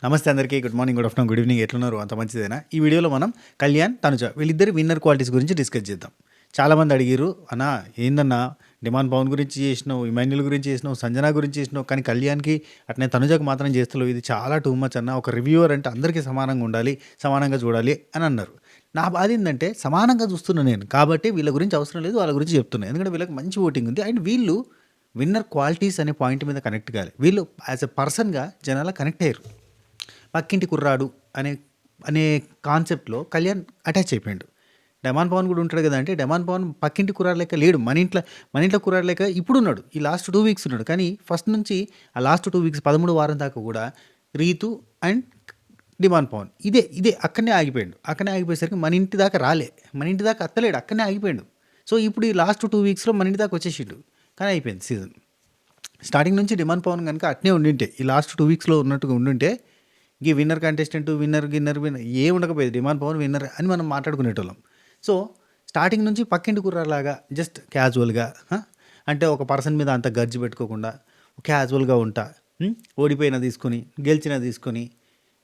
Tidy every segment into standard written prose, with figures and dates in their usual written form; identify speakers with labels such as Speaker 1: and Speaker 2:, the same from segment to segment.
Speaker 1: నమస్తే అందరికీ. Good morning, good afternoon, good evening. ఎట్లున్నారు? అంత మంచిదేనా? ఈ వీడియోలో మనం కళ్యాణ్, తనుజ వీళ్ళిద్దరి విన్నర్ క్వాలిటీస్ గురించి డిస్కస్ చేద్దాం. చాలామంది అడిగిర్రు, అన్నా ఏందన్నా డిమాండ్ పవన్ గురించి చేసినావు, ఇమాన్యుల్ గురించి చేసినావు, సంజన గురించి చేసినావు, కానీ కళ్యాణ్కి అట్నే తనుజకు మాత్రం చేస్తలేవు, ఇది చాలా టూ మచ్ అన్న. ఒక రివ్యూవర్ అంటే అందరికీ సమానంగా ఉండాలి, సమానంగా చూడాలి అని అన్నారు. నా బాధ ఏంటంటే సమానంగా చూస్తున్నా నేను, కాబట్టి వీళ్ళ గురించి అవసరం లేదు, వాళ్ళ గురించి చెప్తున్నాను. ఎందుకంటే వీళ్ళకి మంచి ఓటింగ్ ఉంది అండ్ వీళ్ళు విన్నర్ క్వాలిటీస్ అనే పాయింట్ మీద కనెక్ట్ కావాలి. వీళ్ళు యాజ్ ఎ పర్సన్గా జనాల కనెక్ట్ అయ్యారు. పక్కింటి కుర్రాడు అనే అనే కాన్సెప్ట్లో కళ్యాణ్ అటాచ్ అయిపోయాడు. డెమాన్ పవన్ కూడా ఉంటాడు కదా, అంటే డెమాన్ పవన్ పక్కింటి కుర్రాడు లెక్క లేడు, మన ఇంట్లో కుర్రాడు లెక్క ఇప్పుడు ఉన్నాడు. ఈ లాస్ట్ 2 వీక్స్ ఉన్నాడు, కానీ ఫస్ట్ నుంచి ఆ లాస్ట్ 2 వీక్స్ 13 వారం దాకా కూడా రీతు అండ్ డిమాన్ పవన్ ఇదే అక్కడనే ఆగిపోయాడు. అక్కడనే ఆగిపోయేసరికి మన ఇంటి దాకా రాలే, మన ఇంటి దాకా అత్తలేడు, అక్కడనే ఆగిపోయాడు. సో ఇప్పుడు ఈ లాస్ట్ 2 వీక్స్లో మన ఇంటి దాకా వచ్చేసిండు, కానీ అయిపోయింది సీజన్. స్టార్టింగ్ నుంచి డిమాండ్ పవన్ కనుక అట్నే ఉండింటే, ఈ లాస్ట్ 2 వీక్స్లో ఉన్నట్టుగా ఉండుంటే, ఈ విన్నర్ కంటెస్టెంట్ విన్నర్ ఏం ఉండకపోయేది, డిమాండ్ పవన్ విన్నర్ అని మనం మాట్లాడుకునేటోళ్ళం. సో స్టార్టింగ్ నుంచి పక్కింటి కుర్రాలాగా జస్ట్ క్యాజువల్గా, అంటే ఒక పర్సన్ మీద అంత గర్జి పెట్టుకోకుండా క్యాజువల్గా ఉంటా, ఓడిపోయినా తీసుకొని గెలిచినా తీసుకొని,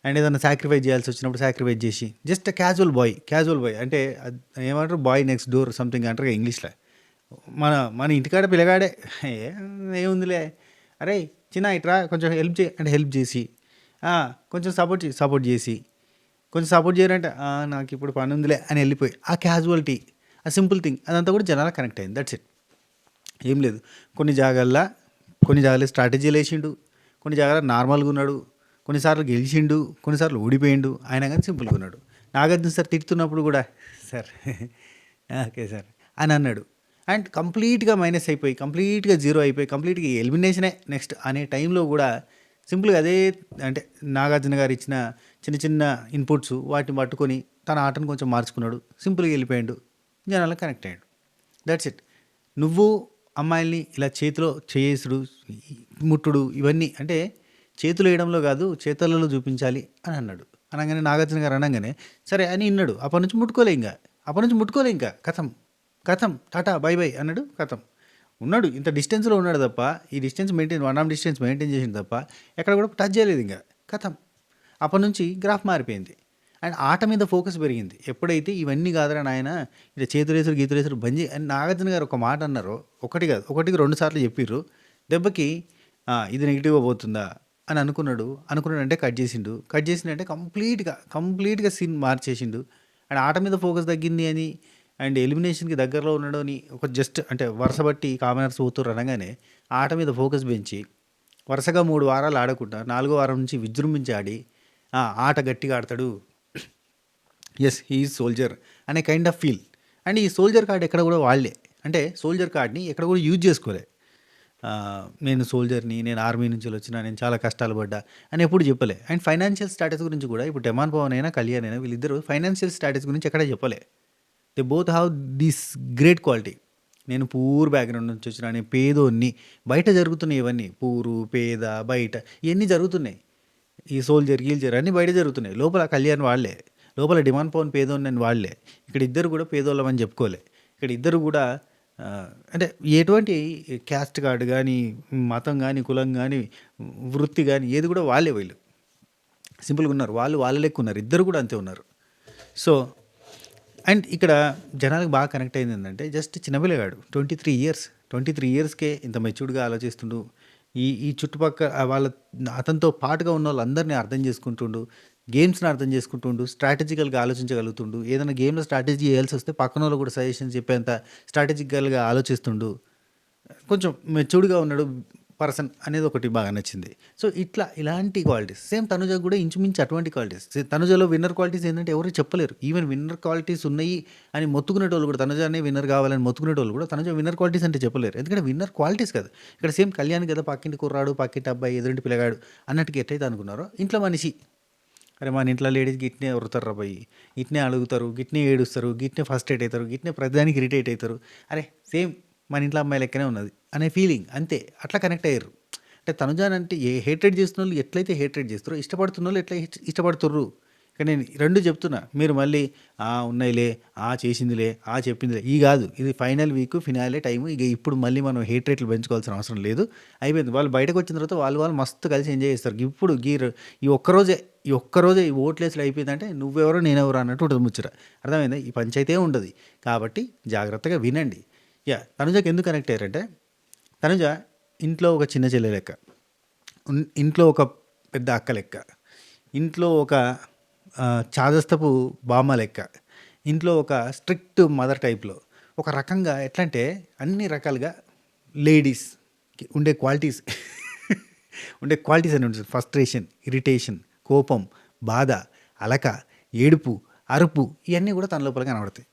Speaker 1: అండ్ ఏదైనా సాక్రిఫైస్ చేయాల్సి వచ్చినప్పుడు సాక్రిఫైస్ చేసి జస్ట్ క్యాజువల్ బాయ్ అంటే ఏమంటారు, బాయ్ నెక్స్ట్ డోర్ సంథింగ్ అంటారు ఇంగ్లీష్లో. మన మన ఇంటికాడ పిల్లగాడే, ఏముందిలే, అరే చిన్న ఇట్రా కొంచెం హెల్ప్ చేయి అంటే హెల్ప్ చేసి, కొంచెం సపోర్ట్ చేసి, కొంచెం సపోర్ట్ చేయాలంటే నాకు ఇప్పుడు పని ఉందిలే అని వెళ్ళిపోయి, ఆ క్యాజువాలిటీ, ఆ సింపుల్ థింగ్ అదంతా కూడా జనాలకు కనెక్ట్ అయింది. That's it. ఏం లేదు. కొన్ని జాగాల్లో స్ట్రాటజీలు వేసిండు, కొన్ని జాగాలో నార్మల్గా ఉన్నాడు, కొన్నిసార్లు గెలిచిండు, కొన్నిసార్లు ఓడిపోయిండు, అయినా కానీ సింపుల్గా ఉన్నాడు. నాగార్జున సార్ తిడుతున్నప్పుడు కూడా సార్ ఓకే సార్ అని అన్నాడు. అండ్ కంప్లీట్గా మైనస్ అయిపోయి, కంప్లీట్గా జీరో అయిపోయి, కంప్లీట్గా ఎలిమినేషనే నెక్స్ట్ అనే టైంలో కూడా సింపుల్గా అదే, అంటే నాగార్జున గారు ఇచ్చిన చిన్న చిన్న ఇన్పుట్స్ వాటిని పట్టుకొని తన ఆటను కొంచెం మార్చుకున్నాడు, సింపుల్గా వెళ్ళిపోయాడు, జనాలకు కనెక్ట్ అయ్యాడు. That's it. నువ్వు అమ్మాయిల్ని ఇలా చేతిలో చేసుడు, ముట్టుడు, ఇవన్నీ అంటే చేతులు వేయడంలో కాదు చేతులలో చూపించాలి అని అన్నాడు. అనగానే నాగార్జున గారు అనగానే సరే అని విన్నాడు. అప్పటి నుంచి ముట్టుకోలే ఇంకా కథం టాటా బై బై అన్నాడు. కథం ఉన్నాడు, ఇంత డిస్టెన్స్లో ఉన్నాడు తప్ప, ఈ డిస్టెన్స్ మెయింటైన్ 1 డిస్టెన్స్ మెయింటైన్ చేసింది తప్ప ఎక్కడ కూడా టచ్ చేయలేదు ఇంకా. కథం. అప్పటి నుంచి గ్రాఫ్ మారిపోయింది అండ్ ఆట మీద ఫోకస్ పెరిగింది. ఎప్పుడైతే ఇవన్నీ కాదురా నాయన, ఇట్లా చేతులేసుడు గీతులేసుడు బంద్ చేయి అని నాగార్జున గారు ఒక మాట అన్నారు. ఒకటికి 2 సార్లు చెప్పిర్రు. దెబ్బకి ఇది నెగిటివ్గా పోతుందా అని అనుకున్నాడంటే కట్ చేసిండంటే కంప్లీట్గా సీన్ మార్చేసిండు. అండ్ ఆట మీద ఫోకస్ తగ్గింది అని, అండ్ ఎలిమినేషన్కి దగ్గరలో ఉన్నాడు అని ఒక జస్ట్ అంటే వరుస బట్టి కామనర్స్ పోతున్నారు అనగానే ఆట మీద ఫోకస్ పెంచి వరుసగా 3 వారాలు ఆడకుండా 4వ వారం నుంచి విజృంభించి ఆడి ఆట గట్టిగా ఆడతాడు, ఎస్ హీ ఈజ్ సోల్జర్ అనే కైండ్ ఆఫ్ ఫీల్. అండ్ ఈ సోల్జర్ కార్డ్ ఎక్కడ కూడా వాడలే, అంటే సోల్జర్ కార్డ్ని ఎక్కడ కూడా యూజ్ చేసుకోలే. నేను సోల్జర్ని, నేను ఆర్మీ నుంచి వచ్చినా, నేను చాలా కష్టాలు పడ్డా అని ఎప్పుడు చెప్పలే. అండ్ ఫైనాన్షియల్ స్టాటస్ గురించి కూడా ఇప్పుడు డెమాన్ పవన్ అయినా కళ్యాణ్ అయినా వీళ్ళిద్దరు ఫైనాన్షియల్ స్టాటస్ గురించి ఎక్కడ చెప్పలే. They both have this great quality. నేను పూర్ బ్యాక్గ్రౌండ్ నుంచి వచ్చినా, నేను పేదోన్ని, బయట జరుగుతున్నాయి ఇవన్నీ, పూరు పేద బయట ఇవన్నీ జరుగుతున్నాయి. ఈ సోల్జర్ గీల్జర్ అన్నీ బయట జరుగుతున్నాయి, లోపల కళ్యాణ్ వాళ్ళే, లోపల డిమాండ్ పవన్ పేదోన్ని అని వాళ్ళే. ఇక్కడ ఇద్దరు కూడా పేదోళ్ళమని చెప్పుకోలే. ఇక్కడ ఇద్దరు కూడా అంటే ఎటువంటి క్యాస్ట్ కార్డ్ కానీ, మతం కానీ, కులం కానీ, వృత్తి కానీ ఏది కూడా వాళ్ళే. వీళ్ళు సింపుల్గా ఉన్నారు, వాళ్ళ లెక్క ఉన్నారు, ఇద్దరు కూడా అంతే ఉన్నారు. సో అండ్ ఇక్కడ జనాలకు బాగా కనెక్ట్ అయింది ఏంటంటే, జస్ట్ చిన్నపిల్లగాడు 23 ఇయర్స్కే ఇంత మెచ్యూర్డ్గా ఆలోచిస్తుండు. ఈ చుట్టుపక్కల అతనితో పాటుగా ఉన్న వాళ్ళందరినీ అర్థం చేసుకుంటుండు, గేమ్స్ని అర్థం చేసుకుంటుండు, స్ట్రాటజికల్గా ఆలోచించగలుగుతుండు. ఏదైనా గేమ్లో స్ట్రాటజీ చేయాల్సి వస్తే పక్కన వాళ్ళు కూడా సజెషన్స్ చెప్పేంత స్ట్రాటజికల్గా ఆలోచిస్తుండు. కొంచెం మెచ్యూర్డ్గా ఉన్నాడు పర్సన్ అనేది ఒకటి బాగా నచ్చింది. సో ఇలాంటి క్వాలిటీస్ సేమ్ తనుజకు కూడా ఇంచుమించు అటువంటి క్వాలిటీస్. తనుజలో విన్నర్ క్వాలిటీస్ ఏంటంటే ఎవరు చెప్పలేరు. ఈవెన్ విన్నర్ క్వాలిటీస్ ఉన్నాయి అని మొత్తుకునేటోళ్ళు కూడా, తనుజానే విన్నర్ కావాలని మొత్తుకునేటోళ్ళు కూడా తనుజ విన్నర్ క్వాలిటీస్ అంటే చెప్పలేరు. ఎందుకంటే విన్నర్ క్వాలిటీస్ కాదు. ఇక్కడ సేమ్ కళ్యాణ్ కదా, పక్కింటి కుర్రాడు, పక్కింటి అబ్బాయి, ఎదురింటి పిల్లగాడు అన్నట్టుగా ఎట్లయితే అనుకున్నారో, ఇంట్లో మనిషి, అరే మన ఇంట్లో లేడీస్ గిట్నే వరుతారు రాబాయి, ఇట్నే అడుగుతారు, గిట్నే ఏడుస్తారు, గిట్నే ఫస్ట్ ఎయిట్ అవుతారు, గిట్నే ప్రతిదానికి ఇరిటేట్ అవుతారు, అరే సేమ్ మన ఇంట్లో అమ్మాయి లెక్కనే ఉన్నది అనే ఫీలింగ్ అంతే. అట్లా కనెక్ట్ అయ్యారు. అంటే తనుజాన్ అంటే హేట్రేట్ చేస్తున్న వాళ్ళు ఎట్లయితే హేట్రేట్ చేస్తారో, ఇష్టపడుతున్న వాళ్ళు ఎట్లా ఇష్టపడుతుర్రు, కానీ నేను 2 చెప్తున్నా. మీరు మళ్ళీ ఉన్నాయిలే, చేసిందిలే, చెప్పిందిలే ఈ గాదు. ఇది ఫైనల్ వీక్ ఫినాలే టైము. ఇక ఇప్పుడు మళ్ళీ మనం హేట్ రేట్లు పెంచుకోవాల్సిన అవసరం లేదు. అయిపోయింది. వాళ్ళు బయటకొచ్చిన తర్వాత వాళ్ళు మస్తు కలిసి ఎంజాయ్ చేస్తారు. ఇప్పుడు ఈ ఒక్కరోజే ఈ ఓట్లేసుడు అయిపోయిందంటే నువ్వెవరో నేనెవరో అన్నట్టు ఉంటది ముచ్చట. అర్థమైందా? ఈ పంచాయితీ ఉండదు. కాబట్టి జాగ్రత్తగా వినండి. తనుజకి ఎందుకు కనెక్ట్ అయ్యారంటే, తనుజ ఇంట్లో ఒక చిన్న చెల్లె లెక్క, ఇంట్లో ఒక పెద్ద అక్క లెక్క, ఇంట్లో ఒక చాదస్తపు బామ్మ లెక్క, ఇంట్లో ఒక స్ట్రిక్ట్ మదర్ టైప్లో, ఒక రకంగా ఎట్లా అంటే అన్ని రకాలుగా లేడీస్కి ఉండే క్వాలిటీస్ అని ఉంటుంది. ఫ్రస్ట్రేషన్, ఇరిటేషన్, కోపం, బాధ, అలక, ఏడుపు, అరుపు ఇవన్నీ కూడా తన లోపల కనబడతాయి.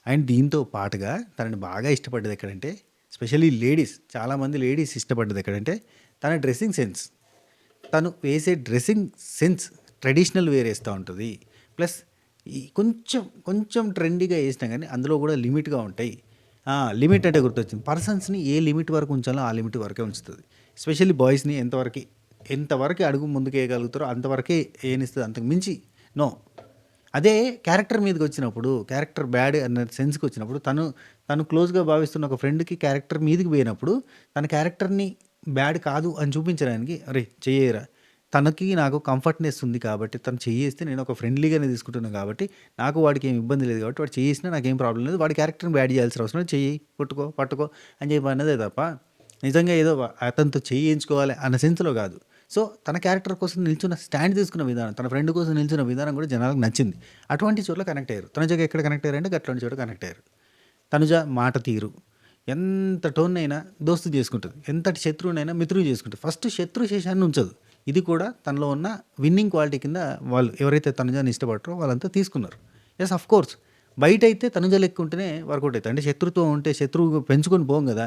Speaker 1: అండ్ దీంతో పాటుగా తనని బాగా ఇష్టపడ్డది ఎక్కడంటే, స్పెషల్లీ లేడీస్, చాలామంది లేడీస్ ఇష్టపడ్డది ఎక్కడంటే తన డ్రెస్సింగ్ సెన్స్. తను వేసే డ్రెస్సింగ్ సెన్స్ ట్రెడిషనల్ వేర్ వేస్తూ ఉంటుంది. ప్లస్ ఈ కొంచెం కొంచెం ట్రెండీగా వేసినా కానీ అందులో కూడా లిమిట్గా ఉంటాయి. లిమిట్ అంటే గుర్తొచ్చింది. పర్సన్స్ని ఏ లిమిట్ వరకు ఉంచాలో ఆ లిమిట్ వరకే ఉంచుతుంది. స్పెషల్లీ బాయ్స్ని ఎంతవరకు అడుగు ముందుకు వేయగలుగుతారో అంతవరకే ఏనిస్తుంది, అంతకు మించి నో. అదే క్యారెక్టర్ మీదకి వచ్చినప్పుడు, క్యారెక్టర్ బ్యాడ్ అన్న సెన్స్కి వచ్చినప్పుడు, తను క్లోజ్గా భావిస్తున్న ఒక ఫ్రెండ్కి క్యారెక్టర్ మీదకి పోయినప్పుడు తన క్యారెక్టర్ని బ్యాడ్ కాదు అని చూపించడానికి, అరే చెయ్యరా, తనకి నాకు కంఫర్ట్నెస్ ఉంది కాబట్టి తను చేస్తే నేను ఒక ఫ్రెండ్లీగానే తీసుకుంటున్నాను కాబట్టి నాకు వాడికి ఏం ఇబ్బంది లేదు కాబట్టి వాడు చేసినా నాకేం ప్రాబ్లం లేదు. వాడి క్యారెక్టర్ని బ్యాడ్ చేయాల్సిన అవసరం లేదు. చెయ్యి, పట్టుకో అని చెప్పి అన్నదే తప్ప నిజంగా ఏదో అతనితో చేయించుకోవాలి అన్న సెన్స్లో కాదు. సో తన క్యారెక్టర్ కోసం స్టాండ్ తీసుకున్న విధానం, తన ఫ్రెండ్ కోసం నిల్చున్న విధానం కూడా జనాలకు నచ్చింది. అటువంటి చోట్ల కనెక్ట్ అయ్యారు. తనుజకి ఎక్కడ కనెక్ట్ అయ్యారంటే అట్లాంటి చోట కనెక్ట్ అయ్యారు. తనుజ మాట తీరు, ఎంత టోన్ అయినా దోస్తు చేసుకుంటుంది, ఎంతటి శత్రువునైనా మిత్రువు చేసుకుంటుంది. ఫస్ట్ శత్రు శేషాన్ని ఉంచదు. ఇది కూడా తనలో ఉన్న విన్నింగ్ క్వాలిటీ కింద వాళ్ళు ఎవరైతే తనుజాని ఇష్టపడతారో వాళ్ళంతా తీసుకున్నారు. ఎస్, అఫ్ కోర్స్ బయట అయితే తనుజ లెక్క ఉంటేనే వర్కౌట్ అవుతుంది. అంటే శత్రుత్వం ఉంటే శత్రువు పెంచుకొని పోం కదా.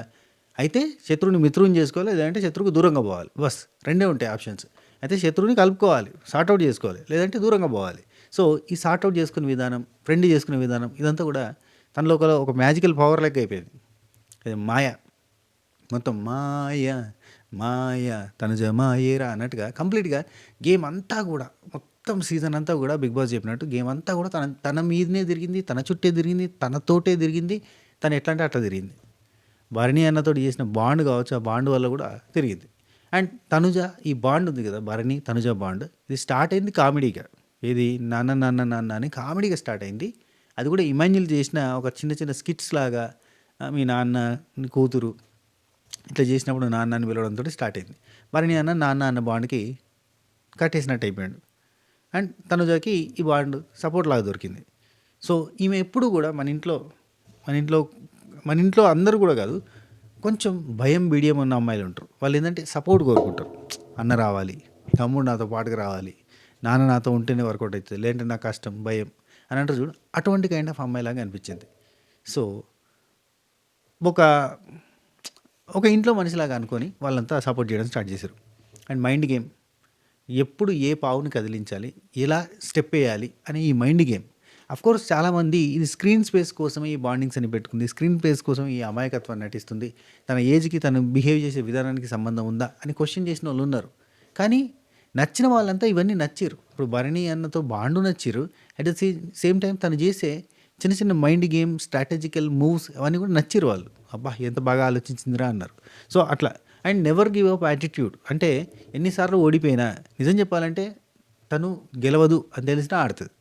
Speaker 1: అయితే శత్రువుని మిత్రువుని చేసుకోవాలి, లేదంటే శత్రువుకు దూరంగా పోవాలి. బస్ రెండే ఉంటాయి ఆప్షన్స్. అయితే శత్రువుని కలుపుకోవాలి, సార్ట్అవుట్ చేసుకోవాలి, లేదంటే దూరంగా పోవాలి. సో ఈ సార్ట్అవుట్ చేసుకునే విధానం, ఫ్రెండ్ చేసుకునే విధానం, ఇదంతా కూడా తనలో ఒక మ్యాజికల్ పవర్ లెక్క అయిపోయింది. అది మాయ, మొత్తం మాయ తనుజ మాయేరా అన్నట్టుగా కంప్లీట్గా గేమ్ అంతా కూడా, మొత్తం సీజన్ అంతా కూడా బిగ్ బాస్ చెప్పినట్టు గేమ్ అంతా కూడా తన మీదనే తిరిగింది, తన చుట్టే తిరిగింది, తనతోటే తిరిగింది. తను ఎట్లా అంటే అట్లా తిరిగింది. భరణి అన్నతో చేసిన బాండ్ కావచ్చు, ఆ బాండ్ వల్ల కూడా తిరిగింది. అండ్ తనుజ ఈ బాండ్ ఉంది కదా, భరణి తనుజ బాండ్, ఇది స్టార్ట్ అయింది కామెడీగా. ఇది నాన్న నాన్న నాన్న అని కామెడీగా స్టార్ట్ అయింది. అది కూడా ఇమాన్యుల్ చేసిన ఒక చిన్న చిన్న స్కిట్స్ లాగా, మీ నాన్న కూతురు ఇట్లా చేసినప్పుడు నాన్న అని పిలవడంతో స్టార్ట్ అయింది. భరణి అన్న నాన్న అన్న బాండ్కి కట్టేసినట్టు అయిపోయాడు. అండ్ తనుజకి ఈ బాండ్ సపోర్ట్ లాగా దొరికింది. సో ఈమె ఎప్పుడు కూడా మన ఇంట్లో అందరూ కూడా కాదు, కొంచెం భయం బిడియం ఉన్న అమ్మాయిలు ఉంటారు. వాళ్ళు ఏంటంటే సపోర్ట్ కోరుకుంటారు. అన్న రావాలి, తమ్ముడు నాతో పాటుగా రావాలి, నాన్న నాతో ఉంటేనే వర్కౌట్ అవుతుంది, లేదంటే నాకు కష్టం, భయం అని అంటారు చూడు. అటువంటి కైండ్ ఆఫ్ అమ్మాయిలాగా అనిపించింది. సో ఒక ఇంట్లో మనిషిలాగా అనుకొని వాళ్ళంతా సపోర్ట్ చేయడం స్టార్ట్ చేశారు. అండ్ మైండ్ గేమ్, ఎప్పుడు ఏ పావుని కదిలించాలి, ఎలా స్టెప్ వేయాలి అని ఈ మైండ్ గేమ్. అఫ్కోర్స్ చాలామంది ఇది స్క్రీన్ స్పేస్ కోసమే ఈ బాండింగ్స్ అని పెట్టుకుంది, స్క్రీన్ స్పేస్ కోసం ఈ అమాయకత్వాన్ని నటిస్తుంది, తన ఏజ్కి తను బిహేవ్ చేసే విధానానికి సంబంధం ఉందా అని క్వశ్చన్ చేసిన వాళ్ళు ఉన్నారు. కానీ నచ్చిన వాళ్ళంతా ఇవన్నీ నచ్చారు. ఇప్పుడు భరణి అన్నతో బాండు నచ్చారు. అట్ ద సేమ్ టైం తను చేసే చిన్న చిన్న మైండ్ గేమ్, స్ట్రాటజికల్ మూవ్స్ అవన్నీ కూడా నచ్చారు వాళ్ళు. అబ్బా ఎంత బాగా ఆలోచించిందిరా అన్నారు. సో అట్లా. And never give up attitude, అంటే ఎన్నిసార్లు ఓడిపోయినా నిజం చెప్పాలంటే తను గెలవదు అని తెలిసినా ఆడుతుంది.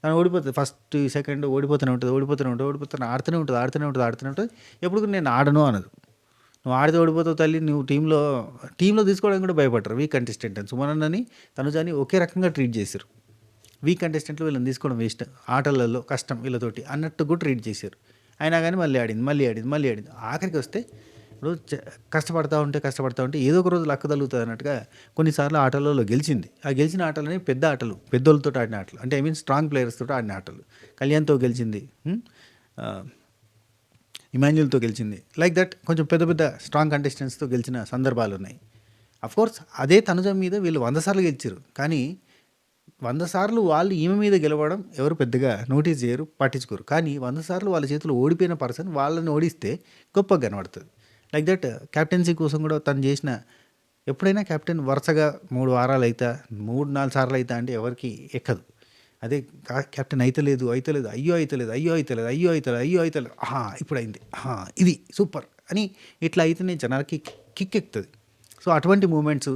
Speaker 1: తను ఓడిపోతుంది, ఫస్ట్ సెకండ్ ఓడిపోతూనే ఉంటుంది, ఆడుతూనే ఉంటుంది. ఎప్పుడు నేను ఆడను అనదు. నువ్వు ఆడితే ఓడిపోతావు తల్లి, నువ్వు టీంలో తీసుకోవడానికి కూడా భయపడరు. వీక్ కంటెస్టెంట్ అని సుమనన్నని తనుజాని ఒకే రకంగా ట్రీట్ చేశారు. వీక్ కంటెస్టెంట్లు వీళ్ళని తీసుకోవడం వేస్ట్, ఆటలలో కష్టం వీళ్ళతోటి అన్నట్టు కూడా ట్రీట్ చేశారు. అయినా కానీ మళ్ళీ ఆడింది. ఆఖరికి వస్తే ఇప్పుడు కష్టపడతా ఉంటే ఏదో ఒక రోజు లక్క తగులుతుంది అన్నట్టుగా కొన్నిసార్లు ఆటలలో గెలిచింది. ఆ గెలిచిన ఆటలని పెద్ద ఆటలు, పెద్దోళ్ళతో ఆడిన ఆటలు, అంటే స్ట్రాంగ్ ప్లేయర్స్ తోటి ఆడిన ఆటలు. కళ్యాణ్తో గెలిచింది, ఇమాన్యుల్తో గెలిచింది. లైక్ దట్ కొంచెం పెద్ద స్ట్రాంగ్ కంటెస్టెంట్స్తో గెలిచిన సందర్భాలు ఉన్నాయి. అఫ్కోర్స్ అదే తనుజ మీద వీళ్ళు 100 సార్లు గెలిచారు. కానీ 100 సార్లు వాళ్ళు ఈమె మీద గెలవడం ఎవరు పెద్దగా నోటీస్ చేయరు, పట్టించుకోరు. కానీ 100 సార్లు వాళ్ళ చేతిలో ఓడిపోయిన పర్సన్ వాళ్ళని ఓడిస్తే గొప్పగా కనబడుతుంది. లైక్ దట్ కెప్టెన్సీ కోసం కూడా తను చేసిన, ఎప్పుడైనా కెప్టెన్ వరుసగా 3 వారాలు అవుతా 3-4 సార్లు అవుతా అంటే ఎవరికి ఎక్కదు. అదే కెప్టెన్ అయితలేదు, అయితలేదు, అయ్యో అయితలేదు, అయ్యో అయితలేదు, అయ్యో అయితలేదు, అయ్యో అయితలేదు, ఇప్పుడు అయింది, ఇది సూపర్ అని ఇట్లా అయితేనే జనాలకి కిక్ ఎక్కుతుంది. సో అటువంటి మూమెంట్స్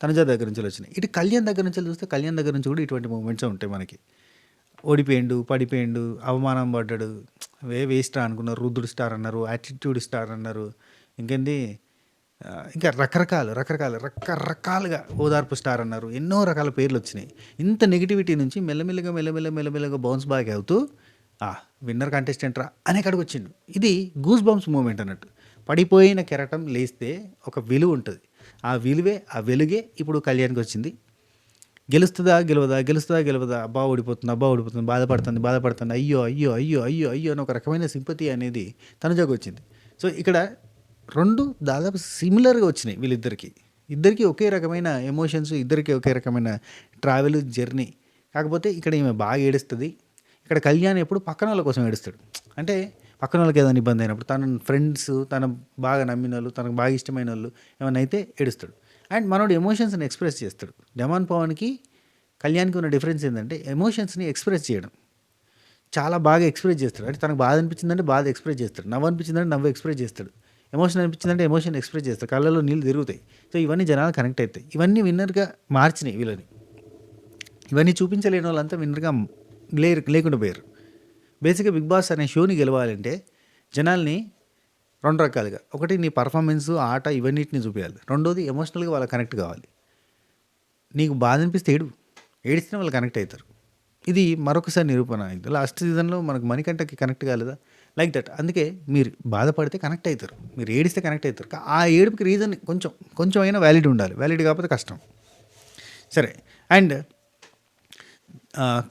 Speaker 1: తనుజ దగ్గర నుంచి వచ్చినాయి. ఇటు కళ్యాణ్ దగ్గర నుంచి చూస్తే కళ్యాణ్ దగ్గర నుంచి కూడా ఇటువంటి మూమెంట్స్ ఉంటాయి మనకి. ఓడిపోయిండు, పడిపోయిండు, అవమానం పడ్డాడు, వేస్ట్ అనుకున్నారు, రుద్రుడు స్టార్ అన్నారు, యాటిట్యూడ్ స్టార్ అన్నారు, ఇంకేంది ఇంకా రకరకాలుగా ఓదార్పు స్టార్ అన్నారు, ఎన్నో రకాల పేర్లు వచ్చినాయి. ఇంత నెగిటివిటీ నుంచి మెల్లమెల్లగా బౌన్స్ బ్యాక్ అవుతూ విన్నర్ కంటెస్టెంట్ రా అనే కాడికి వచ్చిండు. ఇది గూస్ బంప్స్ మూమెంట్ అన్నట్టు. పడిపోయిన కెరటం లేస్తే ఒక విలువ ఉంటుంది. ఆ విలువే, ఆ వెలుగే ఇప్పుడు కళ్యాణ్కి వచ్చింది. గెలుస్తుందా గెలవదా, అబ్బా ఓడిపోతుంది, బాధపడుతుంది, అయ్యో అని ఒక రకమైన సింపతి అనేది తనుజకు వచ్చింది. సో ఇక్కడ రెండు దాదాపు సిమిలర్గా వచ్చినాయి ఇద్దరికి ఒకే రకమైన ఎమోషన్స్, ఇద్దరికి ఒకే రకమైన ట్రావెల్ జర్నీ. కాకపోతే ఇక్కడ ఈమె బాగా ఏడుస్తుంది, ఇక్కడ కళ్యాణ్ ఎప్పుడు పక్కన వాళ్ళ కోసం ఏడుస్తాడు. అంటే పక్కన వాళ్ళకి ఏదైనా ఇబ్బంది అయినప్పుడు, తన ఫ్రెండ్స్, తన బాగా నమ్మిన వాళ్ళు, తనకు బాగా ఇష్టమైన వాళ్ళు ఏమైనా అయితే ఏడుస్తాడు. అండ్ మనోడు ఎమోషన్స్ని ఎక్స్ప్రెస్ చేస్తాడు. డెమాన్ పవన్కి కళ్యాణ్కి ఉన్న డిఫరెన్స్ ఏంటంటే ఎమోషన్స్ని ఎక్స్ప్రెస్ చేయడం. చాలా బాగా ఎక్స్ప్రెస్ చేస్తాడు. అంటే తనకు బాధ అనిపించిందంటే బాధ ఎక్స్ప్రెస్ చేస్తాడు, నవ్వు అనిపించిందంటే నవ్వు ఎక్స్ప్రెస్ చేస్తాడు, ఎమోషన్ అనిపించిందంటే ఎమోషన్ ఎక్స్ప్రెస్ చేస్తాడు, కళ్ళలో నీళ్ళు తిరుగుతాయి. సో ఇవన్నీ జనాలు కనెక్ట్ అవుతాయి. ఇవన్నీ విన్నర్గా మార్చినాయి వీళ్ళని. ఇవన్నీ చూపించలేని వాళ్ళంతా విన్నర్గా లేకుండా పోయారు. బేసిక్గా బిగ్ బాస్ అనే షోని గెలవాలంటే జనాల్ని రెండు రకాలుగా, ఒకటి నీ పర్ఫార్మెన్స్, ఆట, ఇవన్నిటిని చూపించాలి. రెండోది ఎమోషనల్గా వాళ్ళకి కనెక్ట్ కావాలి. నీకు బాధ అనిపిస్తే ఏడిస్తే వాళ్ళు కనెక్ట్ అవుతారు. ఇది మరొకసారి నిరూపణ అయింది. లాస్ట్ సీజన్లో మనకు మణికంఠకి కనెక్ట్ కాలేదా, లైక్ దట్. అందుకే మీరు బాధపడితే కనెక్ట్ అవుతారు, మీరు ఏడిస్తే కనెక్ట్ అవుతారు. ఆ ఏడుపుకి రీజన్ కొంచెం అయినా వ్యాలిడ్ ఉండాలి. వ్యాలిడ్ కాకపోతే కష్టం. సరే. అండ్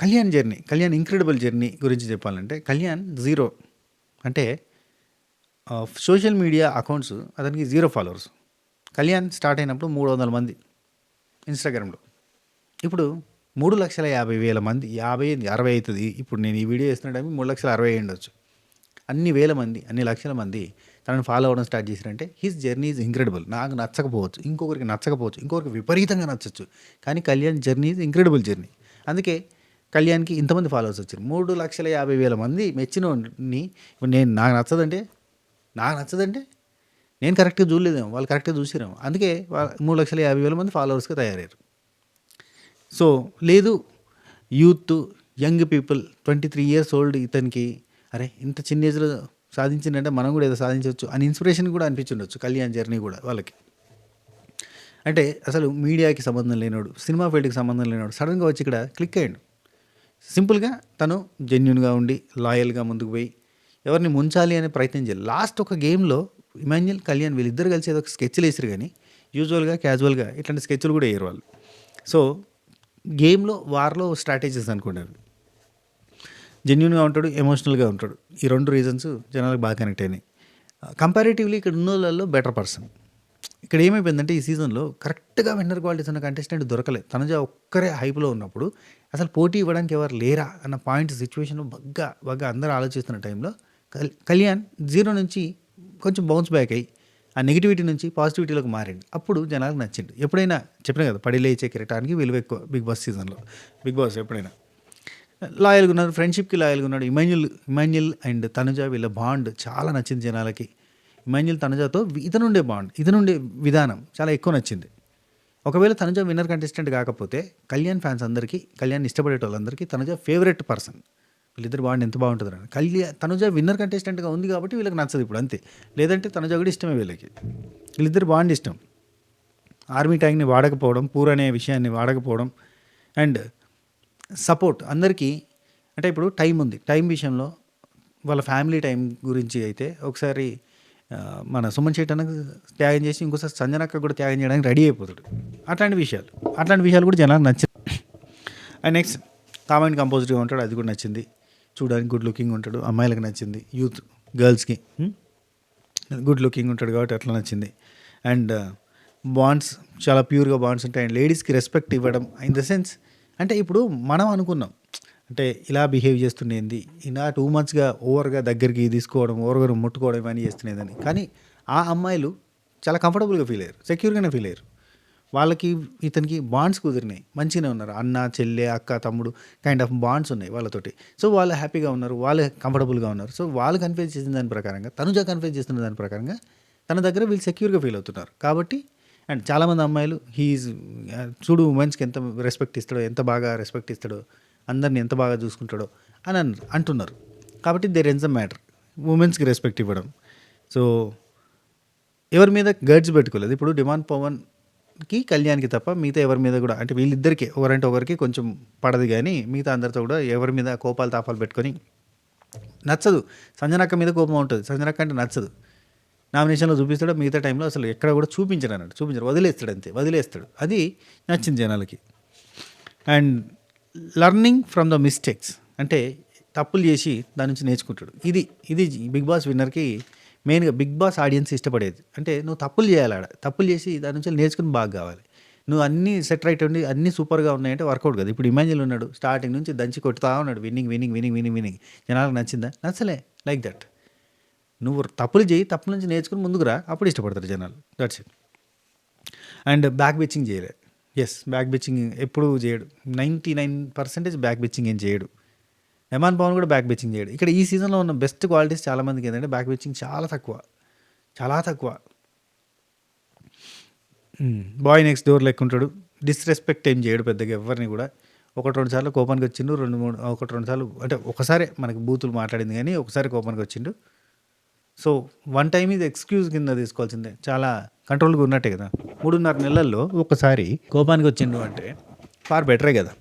Speaker 1: కళ్యాణ్ ఇంక్రెడిబుల్ జర్నీ గురించి చెప్పాలంటే, కళ్యాణ్ జీరో అంటే సోషల్ మీడియా అకౌంట్స్ అతనికి 0 ఫాలోవర్స్. కళ్యాణ్ స్టార్ట్ అయినప్పుడు 300 మంది ఇన్స్టాగ్రామ్లో. ఇప్పుడు 3,50,000 మంది, 60 అవుతుంది. ఇప్పుడు నేను ఈ వీడియో చేస్తున్న టైం 3,60,000 ఉండొచ్చు. అన్ని వేల మంది, అన్ని లక్షల మంది తనని ఫాలో అవ్వడం స్టార్ట్ చేశారంటే హిస్ జర్నీ ఈజ్ ఇంక్రెడిబుల్. నాకు నచ్చకపోవచ్చు, ఇంకొకరికి నచ్చకపోవచ్చు, ఇంకొకరికి విపరీతంగా నచ్చచ్చు, కానీ Kalyan journey is incredible journey. అందుకే కళ్యాణ్కి ఇంతమంది ఫాలోవర్స్ వచ్చారు. 3,50,000 మంది మెచ్చినోడిని ఇప్పుడు నాకు నచ్చదంటే నేను కరెక్ట్గా చూడలేదేమో, వాళ్ళు కరెక్ట్గా చూసారేమో, అందుకే 3,50,000 మంది ఫాలోవర్స్గా తయారయ్యారు. సో లేదు, youth, young people, 23 years old ఇతనికి అరే ఇంత చిన్న ఏజ్లో సాధించిందంటే మనం కూడా ఏదో సాధించవచ్చు అని ఇన్స్పిరేషన్ కూడా అనిపించుండొచ్చు కళ్యాణ్ జర్నీ కూడా వాళ్ళకి. అంటే అసలు మీడియాకి సంబంధం లేనోడు, సినిమా ఫీల్డ్కి సంబంధం లేనోడు సడన్గా వచ్చి ఇక్కడ క్లిక్ అయ్యాడు. సింపుల్గా తను జెన్యున్గా ఉండి లాయల్గా ముందుకు పోయి ఎవరిని ముంచాలి అనే ప్రయత్నం చేయాలి. లాస్ట్ ఒక గేమ్లో ఇమాన్యుల్, కళ్యాణ్ వీళ్ళిద్దరు కలిసి ఏదో ఒక స్కెచ్లు వేసారు, కానీ యూజువల్గా క్యాజువల్గా ఇట్లాంటి స్కెచ్లు కూడా వేయరు వాళ్ళు. సో గేమ్లో వార్లో స్ట్రాటజీస్ అనుకున్నారు. జెన్యున్గా ఉంటాడు, ఎమోషనల్గా ఉంటాడు. ఈ రెండు రీజన్స్ జనాలకు బాగా కనెక్ట్ అయినాయి. కంపారేటివ్లీ ఇక్కడ ఉన్న వాళ్ళలో బెటర్ పర్సన్. ఇక్కడ ఏమైపోయిందంటే ఈ సీజన్లో కరెక్ట్గా విన్నర్ క్వాలిటీస్ ఉన్న కంటెస్టెంట్ దొరకలేదు. తనుజ ఒక్కరే హైప్లో ఉన్నప్పుడు అసలు పోటీ ఇవ్వడానికి ఎవరు లేరా అన్న పాయింట్ సిచ్యువేషన్ బాగా అందరూ ఆలోచిస్తున్న టైంలో కళ్యాణ్ 0 నుంచి కొంచెం బౌన్స్ బ్యాక్ అయ్యి ఆ నెగిటివిటీ నుంచి పాజిటివిటీలోకి మారిండు. అప్పుడు జనాలకు నచ్చిండు. ఎప్పుడైనా చెప్పినా కదా, పడి లేచే కిరటానికి విలువ ఎక్కువ బిగ్ బాస్ సీజన్లో. బిగ్ బాస్ ఎప్పుడైనా లాయల్గా ఉన్నారు, ఫ్రెండ్షిప్కి లాయల్గా ఉన్నాడు. ఇమాన్యుల్ అండ్ తనుజ వీళ్ళ బాండ్ చాలా నచ్చింది జనాలకి. ఇమాన్యుల్ తనుజతో ఇతనుండే బాండ్, ఇతనుండే విధానం చాలా ఎక్కువ నచ్చింది. ఒకవేళ తనుజ విన్నర్ కంటెస్టెంట్ కాకపోతే కళ్యాణ్ ఫ్యాన్స్ అందరికీ, కళ్యాణ్ ఇష్టపడే వాళ్ళందరికీ తనుజ ఫేవరెట్ పర్సన్. వీళ్ళిద్దరు బాండ్ ఎంత బాగుంటుంది. తనుజ విన్నర్ కంటెస్టెంట్గా ఉంది కాబట్టి వీళ్ళకి నచ్చదు ఇప్పుడు, అంతే. లేదంటే తనుజ కూడా ఇష్టమే వీళ్ళకి. వీళ్ళిద్దరు బాండ్ ఇష్టం. ఆర్మీ ట్యాంక్ని వాడకపోవడం, పూర్ అనే విషయాన్ని వాడకపోవడం అండ్ సపోర్ట్ అందరికీ. అంటే ఇప్పుడు టైం ఉంది, టైం విషయంలో వాళ్ళ ఫ్యామిలీ టైం గురించి అయితే ఒకసారి మన సుమన్ శెట్టి అన్నకు త్యాగం చేసి ఇంకోసారి సంజనక్క కూడా త్యాగం చేయడానికి రెడీ అయిపోతాడు. అట్లాంటి విషయాలు కూడా జనాలకు నచ్చింది. అండ్ నెక్స్ట్ కామెంట్ కంపోజిట్గా ఉంటాడు, అది కూడా నచ్చింది. చూడడానికి గుడ్ లుకింగ్ ఉంటాడు, అమ్మాయిలకు నచ్చింది. యూత్ గర్ల్స్కి గుడ్ లుకింగ్ ఉంటాడు కాబట్టి అట్లా నచ్చింది. అండ్ బాండ్స్ చాలా ప్యూర్గా బాండ్స్ ఉంటాయి. అండ్ లేడీస్కి రెస్పెక్ట్ ఇవ్వడం ఇన్ ద సెన్స్, అంటే ఇప్పుడు మనం అనుకున్నాం అంటే ఇలా బిహేవ్ చేస్తుండేది, ఇలా 2 monthsగా ఓవర్గా దగ్గరికి తీసుకోవడం, ఓవర్గా ముట్టుకోవడం ఇవన్నీ చేస్తుండేదని. కానీ ఆ అమ్మాయిలు చాలా కంఫర్టబుల్గా ఫీల్ అయ్యారు, సెక్యూర్గానే ఫీల్ అయ్యారు. వాళ్ళకి ఇతనికి బాండ్స్ కుదిరినాయి. మంచిగానే ఉన్నారు. అన్న, చెల్లె, అక్క, తమ్ముడు కైండ్ ఆఫ్ బాండ్స్ ఉన్నాయి వాళ్ళతోటి. సో, వాళ్ళు హ్యాపీగా ఉన్నారు. వాళ్ళు కంఫర్టబుల్‌గా ఉన్నారు. సో, వాళ్ళు కన్ఫెస్ చేసిన దాని ప్రకారంగా, తనుజ కన్ఫెస్ చేస్తున్న దాని ప్రకారంగా తన దగ్గర వీళ్ళు సెక్యూర్‌గా ఫీల్ అవుతున్నారు. కాబట్టి అండ్ చాలామంది అమ్మాయిలు చూడు ఉమెన్స్‌కి ఎంత రెస్పెక్ట్ ఇస్తాడో, ఎంత బాగా రెస్పెక్ట్ ఇస్తాడో, అందరిని ఎంత బాగా చూసుకుంటాడో అని అంటున్నారు. కాబట్టి దేర్ ఎండ్స్ ద మ్యాటర్. ఉమెన్స్‌కి రెస్పెక్ట్ ఇవ్వడం. సో, ఎవరి మీద గర్డ్స్ పెట్టుకోలేదు. ఇప్పుడు డిమాండ్ పవన్‌కి, కళ్యాణ్‌కి తప్ప మిగతా ఎవరి మీద కూడా అంటే వీళ్ళిద్దరికే ఒకరంటే ఒకరికి కొంచెం పడదు గానీ, మిగతా అందరితో కూడా ఎవరి మీద కోపాలు, తాపాలు పెట్టుకొని నచ్చదు. సంజనక్క మీద కోపం ఉంటది. సంజనక్క అంటే నచ్చదు. నామినేషన్‌లో చూపిస్తాడు. మిగతా టైంలో అసలు ఎక్కడ కూడా చూపించడన్నట్టు. వదిలేస్తాడు అంతే. వదిలేస్తాడు. అది నచ్చింది జనాలకి. And learning from the mistakes అంటే తప్పులు చేసి దాని నుంచి నేర్చుకుంటాడు. ఇది బిగ్ బాస్ విన్నర్‌కి మెయిన్‌గా బిగ్ బాస్ ఆడియన్స్ ఇష్టపడేది. అంటే నువ్వు తప్పులు చేయాలి ఆడ. తప్పులు చేసి దాని నుంచి నేర్చుకుని బాగా కావాలి. నువ్వు అన్నీ సెట్ రైట్ ఉండి అన్నీ సూపర్‌గా ఉన్నాయంటే వర్కౌట్ కాదు. ఇప్పుడు ఇమాన్యుల్ ఉన్నాడు. స్టార్టింగ్ నుంచి దంచి కొట్టుతా ఉన్నాడు. విన్నింగ్. జనాలకు నచ్చిందా? నచ్చలే. Like that. నువ్వు తప్పులు చేయి. తప్పుల నుంచి నేర్చుకుని ముందుకు రా. అప్పుడు ఇష్టపడతారు జనాలు. That's it. And back bitching చేయలే. బ్యాక్ బిచ్చింగ్ ఎప్పుడూ చేయడు. 99% బ్యాక్ బిచ్చింగ్ ఏం చేయడు. రెహమాన్ పవన్ కూడా బ్యాక్ బిచ్చింగ్ చేయడు. ఇక్కడ ఈ సీజన్‌లో ఉన్న బెస్ట్ క్వాలిటీస్ చాలామందికి ఏంటంటే బ్యాక్ బిచ్చింగ్ చాలా తక్కువ. బాయ్ నెక్స్ట్ డోర్ లెక్క ఉంటాడు. డిస్‌రెస్పెక్ట్ ఏం చేయడు పెద్దగా ఎవరిని కూడా. 1, 2 సార్లు కోపానికి వచ్చిండు. 2, 3 1, 2 సార్లు అంటే ఒకసారే మనకి బూతులు మాట్లాడింది కానీ ఒకసారి కోపానికి వచ్చిండు. సో, వన్ టైమ్ ఇది ఎక్స్‌క్యూజ్ కింద తీసుకోవాల్సిందే. చాలా కంట్రోల్‌గా ఉన్నట్టే కదా! 3.5 నెలల్లో ఒక్కసారి కోపానికి వచ్చిండు అంటే ఫార్ బెటరే కదా!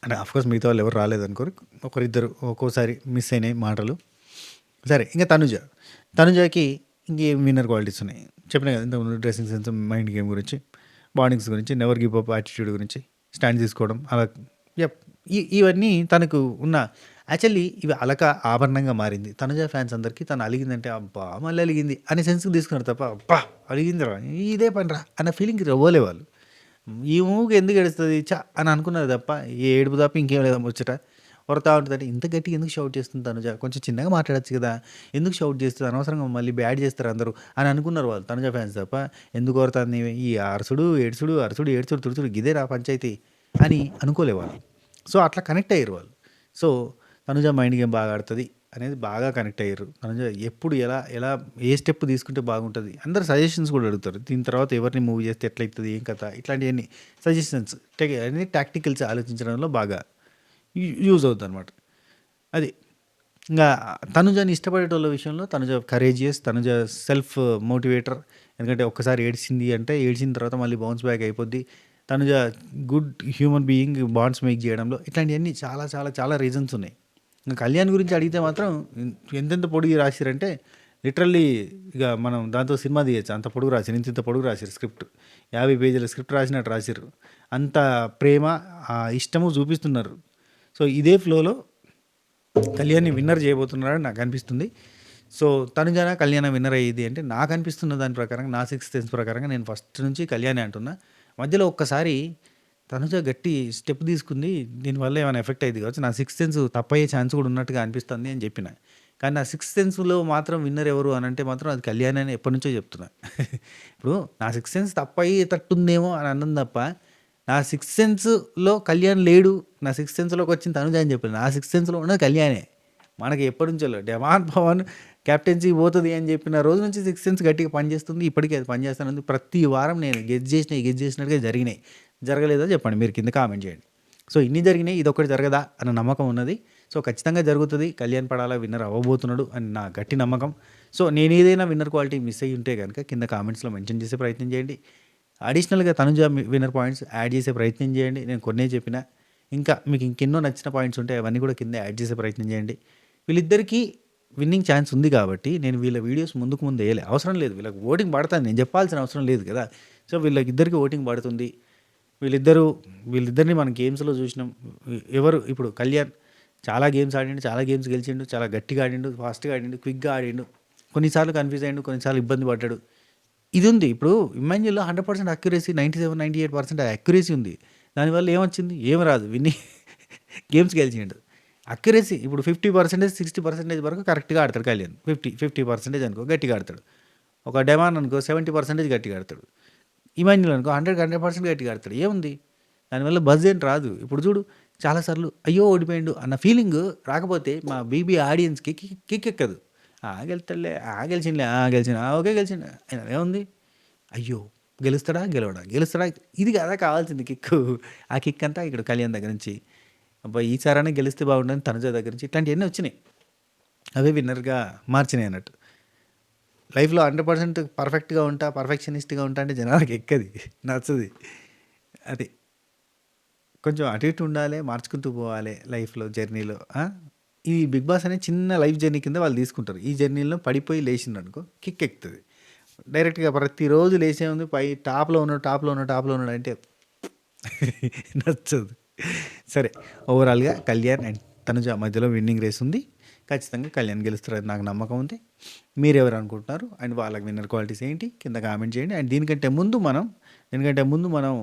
Speaker 1: అంటే ఆఫ్‌కోర్స్ మిగతా వాళ్ళు ఎవరు రాలేదనుకోరు. ఒకరిద్దరు ఒక్కోసారి మిస్ అయినాయి మాటలు. సరే ఇంక తనుజకి ఇంకేం విన్నర్ క్వాలిటీస్ ఉన్నాయి. చెప్పినా కదా ఇంతకుముందు డ్రెస్సింగ్ సెన్స్, మైండ్ గేమ్ గురించి, బాండింగ్స్ గురించి, నెవర్ గివ్ అప్ యాటిట్యూడ్ గురించి, స్టాండ్ తీసుకోవడం అలా యప్ ఇవన్నీ తనకు ఉన్న యాక్చువల్లీ ఇవి అలక ఆభరణంగా మారింది. తనుజ ఫ్యాన్స్ అందరికీ తను అలిగిందంటే అబ్బా! మళ్ళీ అలిగింది అనే సెన్స్‌కి తీసుకున్నారు తప్ప అబ్బా! అలిగిందిరా ఇదే పనిరా అన్న ఫీలింగ్‌కి రవ్వలే వాళ్ళు. ఈ ఊకె ఎందుకు ఏడుస్తది అని అనుకున్నారు తప్ప ఈ ఏడుపు తప్ప ఇంకేం లేదా ముచ్చట. ఒరతా ఉంటదంటే ఇంత గట్టిగా ఎందుకు షౌట్ చేస్తుంది తనుజ? కొంచెం చిన్నగా మాట్లాడొచ్చు కదా! ఎందుకు షౌట్ చేస్తది? అనవసరంగా మళ్ళీ బ్యాడ్ చేస్తారు అందరూ అని అనుకున్నారు వాళ్ళు తనుజ ఫ్యాన్స్ తప్ప ఎందుకు ఒరతాంది ఈ అరుసుడు, ఏడ్చుడు, తుడుచుడు గిదేరా పంచాయతీ అని అనుకోలే వాళ్ళు. సో, అట్లా కనెక్ట్ అయ్యారు వాళ్ళు. సో, తనుజ మైండ్ గేమ్ బాగా ఆడుతది అనేది బాగా కనెక్ట్ అయ్యారు. తనుజ ఎప్పుడు ఎలా ఏ స్టెప్ తీసుకుంటే బాగుంటది? అందరూ సజెషన్స్ కూడా అడుగుతారు. దీని తర్వాత ఎవరిని మూవ్ చేస్తే ఎట్లయితది? ఏం కథ? ఇట్లాంటియన్నీ సజెషన్స్ అన్ని టాక్టికల్స్ ఆలోచించడంలో బాగా యూజ్ అవుద్దనమాట. అది. ఇంగా తనుజని ఇష్టపడేటోళ్ళ విషయంలో Tanuja courageous, Tanuja self motivator. ఎందుకంటే ఒక్కసారి ఏడ్చింది అంటే ఏడ్చిన తర్వాత మళ్ళీ బౌన్స్ బ్యాక్ అయిపోద్ది. Tanuja good human being bonds make చేయడంలో ఇట్లాంటియన్నీ చాలా రీజన్స్ ఉన్నాయి. ఇంక కళ్యాణ్ గురించి అడిగితే మాత్రం ఎంతెంత పొడుగు రాసిర్రంటే లిటరల్లీ ఇక మనం దాంతో సినిమా తీయొచ్చు. అంత పొడుగు రాసిర్రు. ఇంతింత పొడుగు రాసిర్రు స్క్రిప్ట్. 50 పేజీల స్క్రిప్ట్ రాసినట్టు రాసిర్రు. అంత ప్రేమ, ఇష్టము చూపిస్తున్నారు. సో, ఇదే ఫ్లోలో కళ్యాణ్‌ని విన్నర్ చేయబోతున్నారని నాకు అనిపిస్తుంది. సో, తనుజనా, కళ్యాణ విన్నర్ అయ్యేది అంటే నాకు అనిపిస్తున్న దాని ప్రకారంగా నా సిక్స్త్ సెన్స్ ప్రకారంగా నేను ఫస్ట్ నుంచి కళ్యాణే అంటున్నా. మధ్యలో ఒక్కసారి తనుజ గట్టి స్టెప్ తీసుకుంది. దీనివల్ల ఏమైనా ఎఫెక్ట్ అయ్యిద్ది కావచ్చు. నా సిక్స్త్ సెన్స్ తప్పయ్యే ఛాన్స్ కూడా ఉన్నట్టుగా అనిపిస్తుంది అని చెప్పిన. కానీ నా సిక్స్త్ సెన్స్‌లో మాత్రం విన్నర్ ఎవరు అనంటే మాత్రం అది కళ్యాణే అని ఎప్పటినుంచో చెప్తున్నా. ఇప్పుడు నా సిక్స్త్ సెన్స్ తప్పయ్యేటట్టుందేమో అని అన్నాను తప్ప, నా సిక్స్త్ సెన్స్‌లో కళ్యాణ్ లేడు. నా సిక్స్త్ సెన్స్‌లోకి వచ్చింది తనుజ అని చెప్పలే. నా సిక్స్త్ సెన్స్‌లో ఉన్నది కళ్యాణే. మనకి ఎప్పటినుంచో డెమాన్ పవన్ కెప్టెన్సీ పోతది అని చెప్పిన రోజు నుంచి సిక్స్త్ సెన్స్ గట్టిగా పనిచేస్తుంది. ఇప్పటికీ అది పనిచేస్తూనే ఉంది. ప్రతి వారం నేను గెస్ చేసినట్టుగా జరిగినాయి. జరగలేదో చెప్పండి మీరు కింద కామెంట్ చేయండి. సో, ఇన్ని జరిగినాయి ఇదొక్కటి జరగదా అన్న నమ్మకం ఉన్నది. సో, ఖచ్చితంగా జరుగుతది. కళ్యాణ్ పడాలా విన్నర్ అవ్వబోతున్నాడు అని నా గట్టి నమ్మకం. సో, నేనేదైనా విన్నర్ క్వాలిటీ మిస్ అయ్యి ఉంటే గనుక కింద కామెంట్స్‌లో మెన్షన్ చేసే ప్రయత్నం చేయండి. అడిషనల్‌గా తనుజ విన్నర్ పాయింట్స్ యాడ్ చేసే ప్రయత్నం చేయండి. నేను కొన్నే చెప్పినా. ఇంకా మీకు ఇంకెన్నో నచ్చిన పాయింట్స్ ఉంటే అవన్నీ కూడా కింద యాడ్ చేసే ప్రయత్నం చేయండి. వీళ్ళిద్దరికీ విన్నింగ్ ఛాన్స్ ఉంది కాబట్టి నేను వీళ్ళ వీడియోస్ ముందు వేయలే. అవసరం లేదు. వీళ్ళకి ఓటింగ్ పడతాను. నేను చెప్పాల్సిన అవసరం లేదు కదా! సో, వీళ్ళకిద్దరికీ ఓటింగ్ పడుతుంది. వీళ్ళిద్దరిని మనం గేమ్స్‌లో చూసినాం. ఎవరు ఇప్పుడు కళ్యాణ్ చాలా గేమ్స్ ఆడిండు. చాలా గేమ్స్ గెలిచిండు. చాలా గట్టిగా ఆడిండు. ఫాస్ట్‌గా ఆడిండు. క్విక్‌గా ఆడిండు. కొన్నిసార్లు కన్‌ఫ్యూజ్ అయ్యిండు. కొన్నిసార్లు ఇబ్బంది పడ్డాడు. ఇదుంది. ఇప్పుడు ఇమ్మాన్యుల్‌లో 100% అక్యురసీ 97, 98% అక్యురసీ ఉంది. దానివల్ల ఏమొచ్చింది? ఏమి రాదు. గేమ్స్ గెలిచిండు. అక్యురసీ ఇప్పుడు 50%, 60% వరకు కరెక్ట్‌గా ఆడతాడు కళ్యాణ్. 50% అనుకో గట్టిగా ఆడతాడు. ఒక డెమాన్ అనుకో 70% గట్టిగా ఆడతాడు. ఇమాన్యుల్ అనుకో 100% గట్టిగా ఆడతాడు. ఏముంది? దానివల్ల బజ్ ఏంటి రాదు. ఇప్పుడు చూడు చాలా సార్లు అయ్యో! ఓడిపోయిండు అన్న ఫీలింగ్ రాకపోతే మా బీబీ ఆడియన్స్‌కి కిక్ ఎక్కదు. గెలుస్తాడులే, గెలిచిండులే, గెలిచిండు, ఓకే గెలిచిండు. ఏముంది? అయ్యో! గెలుస్తాడా? గెలవడా? గెలుస్తాడా? ఇది కదా కావాల్సింది కిక్కు. ఆ కిక్ అంతా ఇక్కడ కళ్యాణ్ దగ్గర నుంచి, అబ్బా! ఈసారైనా గెలిస్తే బాగుండని తనుజ దగ్గర నుంచి ఇట్లాంటియన్నీ వచ్చినాయి. అవే విన్నర్‌గా మార్చినాయి అన్నట్టు. లైఫ్‌లో 100% పర్ఫెక్ట్‌గా ఉంటా, పర్ఫెక్షనిస్ట్‌గా ఉంటా అంటే జనాలకి ఎక్కది. నచ్చది. అది. కొంచెం అటు ఇటు ఉండాలి, మార్చుకుంటూ పోవాలి లైఫ్‌లో జర్నీలో. ఈ 'బిగ్ బాస్' అనేది చిన్న లైఫ్ జర్నీ కింద వాళ్ళు తీసుకుంటారు. ఈ జర్నీలో పడిపోయి లేచిండనుకో కిక్ ఎక్కుతది. డైరెక్ట్‌గా ప్రతిరోజు లేచే ముందు పై టాప్‌లో ఉన్నాడు, టాప్‌లో ఉన్నాడు, టాప్‌లో ఉన్నాడు అంటే నచ్చదు. సరే, ఓవరాల్‌గా కళ్యాణ్ అండ్ తనుజ మధ్యలో విన్నింగ్ రేస్ ఉంది. ఖచ్చితంగా కళ్యాణ్ గెలుస్తారని నాకు నమ్మకం ఉంది. మీరెవరు అనుకుంటున్నారు? అండ్ వాళ్ళకి విన్నర్ క్వాలిటీస్ ఏంటి? కింద కామెంట్ చేయండి. అండ్ దీనికంటే ముందు మనం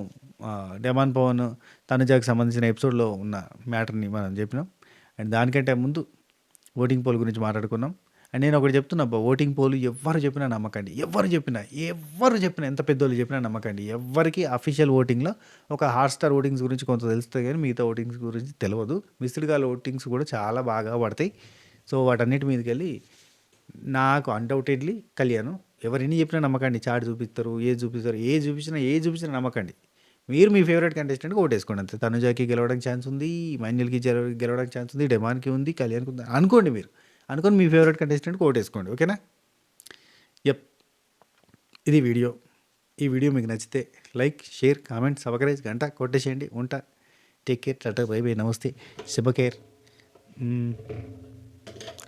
Speaker 1: డెమాన్ పవన్, తనుజాకి సంబంధించిన ఎపిసోడ్‌లో ఉన్న మ్యాటర్‌ని మనం చెప్పినాం. అండ్ దానికంటే ముందు ఓటింగ్ పోల్ గురించి మాట్లాడుకున్నాం. అండ్ నేను ఒకటి చెప్తున్నా అబ్బా, ఓటింగ్ పోల్ ఎవ్వరు చెప్పినా నమ్మకండి. ఎవ్వరు చెప్పినా ఎంత పెద్దోళ్ళు చెప్పినా నమ్మకండి. ఎవ్వరికి అఫీషియల్ ఓటింగ్‌లో ఒక హాట్‌స్టార్ ఓటింగ్స్ గురించి కొంత తెలుస్తాయి కానీ మిగతా ఓటింగ్స్ గురించి తెలవదు. మిస్డ్ కాల్ ఓటింగ్స్ కూడా చాలా బాగా పడతాయి. సో వాటన్నిటి మీదకెళ్ళి నాకు అన్‌డౌటెడ్‌లీ కళ్యాణ్. ఎవరెన్ని చెప్పినా నమ్మకండి. చాట్ చూపిస్తారు, ఏది చూపించినా నమ్మకండి. మీరు మీ ఫేవరెట్ కంటెస్టెంట్‌కి ఓటేసుకోండి అంతే. తనుజాకి గెలవడానికి ఛాన్స్ ఉంది, మాన్యుల్‌కి గెలవడానికి ఛాన్స్ ఉంది, డెమాన్‌కి ఉంది, కళ్యాణ్‌కి ఉంది అనుకోండి మీరు. అనుకోని మీ ఫేవరెట్ కంటెస్టెంట్‌కి ఓటేసుకోండి. ఓకేనా? యప్. ఇది వీడియో. ఈ వీడియో మీకు నచ్చితే లైక్, షేర్, కామెంట్, సబ్స్క్రైబ్, గంట కొట్టేసేయండి. ఉంటా. Take care, Tata, by by, నమస్తే, శుభ కేర్.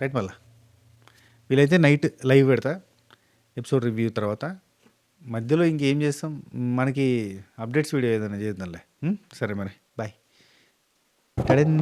Speaker 1: రైట్ మళ్ళా వీలైతే నైట్ లైవ్ పెడతా ఎపిసోడ్ రివ్యూ తర్వాత. మధ్యలో ఇంకేం చేస్తాం, మనకి అప్డేట్స్ వీడియో ఏదైనా చేద్దాంలే. సరే మరి బాయ్. టడన్.